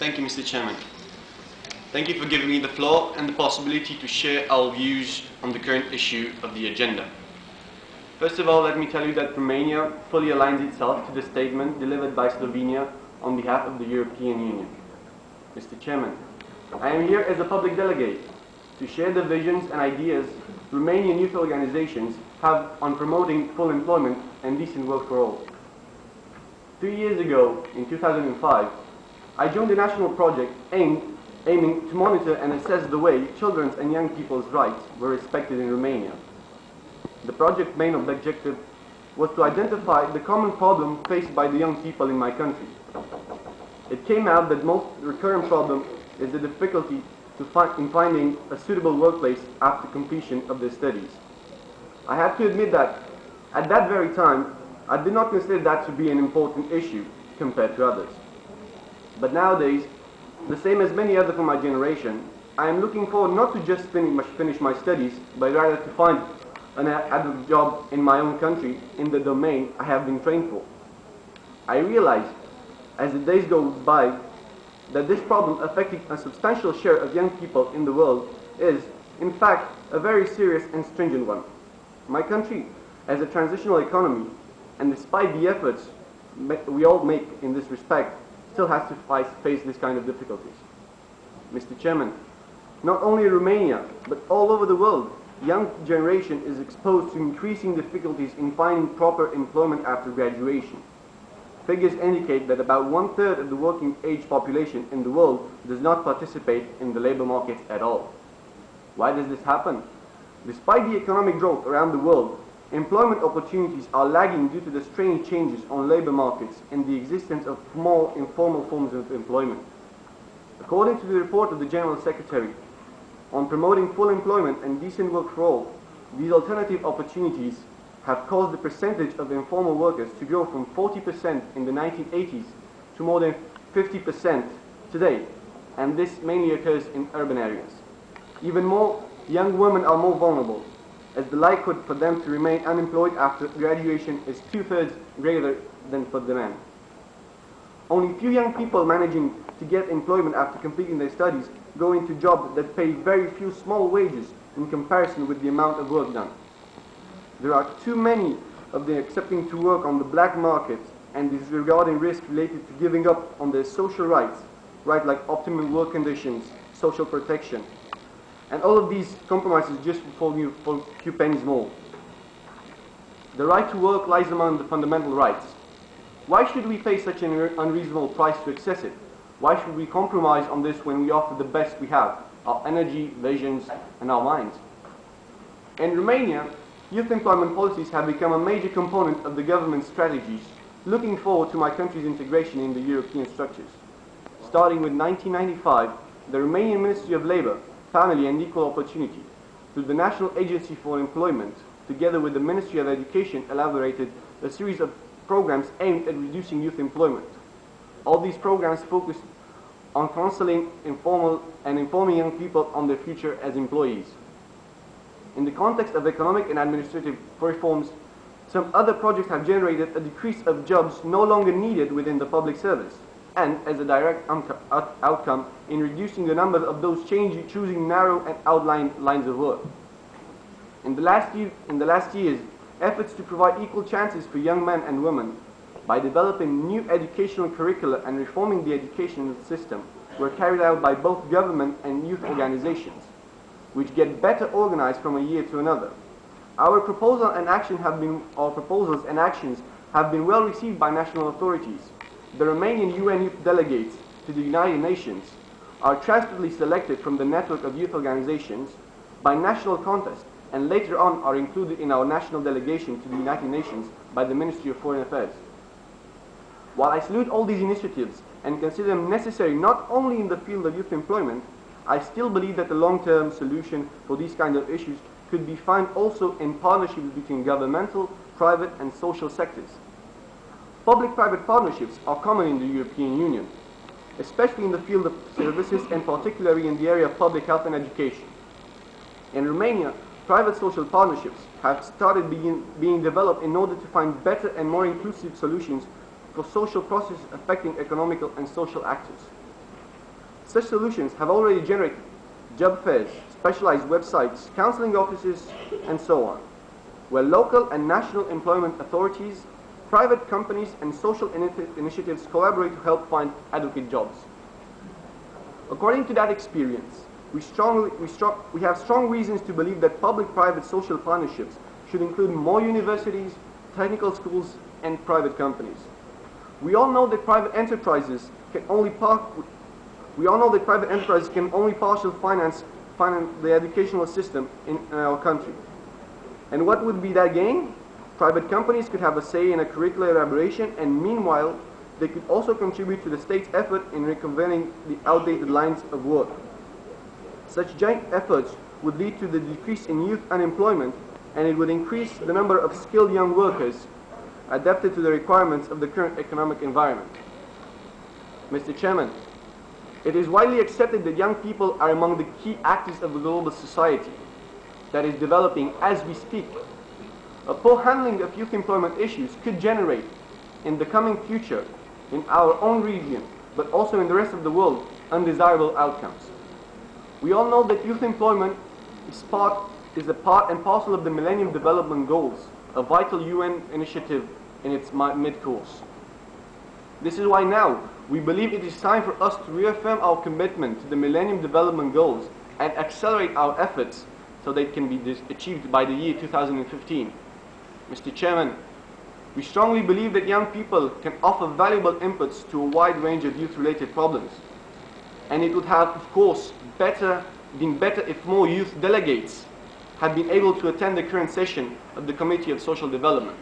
Thank you, Mr. Chairman. Thank you for giving me the floor and the possibility to share our views on the current issue of the agenda. First of all, let me tell you that Romania fully aligns itself to the statement delivered by Slovenia on behalf of the European Union. Mr. Chairman, I am here as a public delegate to share the visions and ideas Romanian youth organizations have on promoting full employment and decent work for all. 3 years ago, in 2005, I joined a national project aiming to monitor and assess the way children's and young people's rights were respected in Romania. The project's main objective was to identify the common problem faced by the young people in my country. It came out that the most recurrent problem is the difficulty in finding a suitable workplace after completion of their studies. I have to admit that at that very time, I did not consider that to be an important issue compared to others. But nowadays, the same as many others from my generation, I am looking forward not to just finish my studies, but rather to find an adequate job in my own country in the domain I have been trained for. I realize, as the days go by, that this problem affecting a substantial share of young people in the world is, in fact, a very serious and stringent one. My country, as a transitional economy, and despite the efforts we all make in this respect, still has to face this kind of difficulties. Mr. Chairman, not only in Romania, but all over the world, young generation is exposed to increasing difficulties in finding proper employment after graduation. Figures indicate that about 1/3 of the working age population in the world does not participate in the labor market at all. Why does this happen? Despite the economic growth around the world, employment opportunities are lagging due to the strange changes on labor markets and the existence of more informal forms of employment. According to the report of the General Secretary on promoting full employment and decent work for all, these alternative opportunities have caused the percentage of informal workers to grow from 40% in the 1980s to more than 50% today, and this mainly occurs in urban areas. Even more, young women are more vulnerable, as the likelihood for them to remain unemployed after graduation is 2/3 greater than for the men. Only few young people managing to get employment after completing their studies go into jobs that pay very few small wages in comparison with the amount of work done. There are too many of them accepting to work on the black market and disregarding risks related to giving up on their social rights like optimum work conditions, social protection, and all of these compromises just for a few pennies more. The right to work lies among the fundamental rights. Why should we pay such an unreasonable price to access it? Why should we compromise on this when we offer the best we have, our energy, visions, and our minds? In Romania, youth employment policies have become a major component of the government's strategies, looking forward to my country's integration in the European structures. Starting with 1995, the Romanian Ministry of Labour, Family and Equal Opportunity, through the National Agency for Employment, together with the Ministry of Education, elaborated a series of programs aimed at reducing youth employment. All these programs focused on counseling informing young people on their future as employees. In the context of economic and administrative reforms, some other projects have generated a decrease of jobs no longer needed within the public service, and as a direct outcome in reducing the number of those choosing narrow and outlined lines of work. In the last years, efforts to provide equal chances for young men and women by developing new educational curricula and reforming the educational system were carried out by both government and youth organizations, which get better organized from a year to another. Our proposals and actions have been well received by national authorities. The Romanian UN youth delegates to the United Nations are transparently selected from the network of youth organizations by national contest, and later on are included in our national delegation to the United Nations by the Ministry of Foreign Affairs. While I salute all these initiatives and consider them necessary not only in the field of youth employment, I still believe that the long-term solution for these kind of issues could be found also in partnerships between governmental, private and social sectors. Public-private partnerships are common in the European Union, especially in the field of services and particularly in the area of public health and education. In Romania, private social partnerships have started being developed in order to find better and more inclusive solutions for social processes affecting economic and social actors. Such solutions have already generated job fairs, specialized websites, counseling offices, and so on, where local and national employment authorities, private companies, and social initiatives collaborate to help find adequate jobs. According to that experience, we have strong reasons to believe that public-private social partnerships should include more universities, technical schools, and private companies. We all know that private enterprises can only partially finance the educational system in our country. And what would be that gain? Private companies could have a say in a curricular elaboration, and meanwhile, they could also contribute to the state's effort in reconvening the outdated lines of work. Such joint efforts would lead to the decrease in youth unemployment, and it would increase the number of skilled young workers adapted to the requirements of the current economic environment. Mr. Chairman, it is widely accepted that young people are among the key actors of the global society that is developing as we speak. A poor handling of youth employment issues could generate, in the coming future, in our own region, but also in the rest of the world, undesirable outcomes. We all know that youth employment is a part and parcel of the Millennium Development Goals, a vital UN initiative in its mid-course. This is why now we believe it is time for us to reaffirm our commitment to the Millennium Development Goals and accelerate our efforts so they can be achieved by the year 2015. Mr. Chairman, we strongly believe that young people can offer valuable inputs to a wide range of youth-related problems. And it would have, of course, been better if more youth delegates had been able to attend the current session of the Committee of Social Development.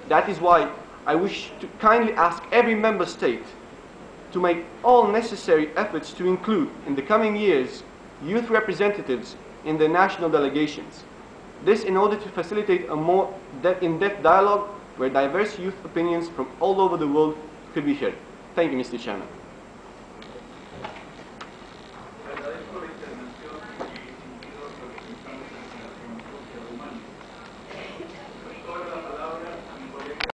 That is why I wish to kindly ask every member state to make all necessary efforts to include, in the coming years, youth representatives in their national delegations. This in order to facilitate a more in-depth dialogue where diverse youth opinions from all over the world could be heard. Thank you, Mr. Chairman.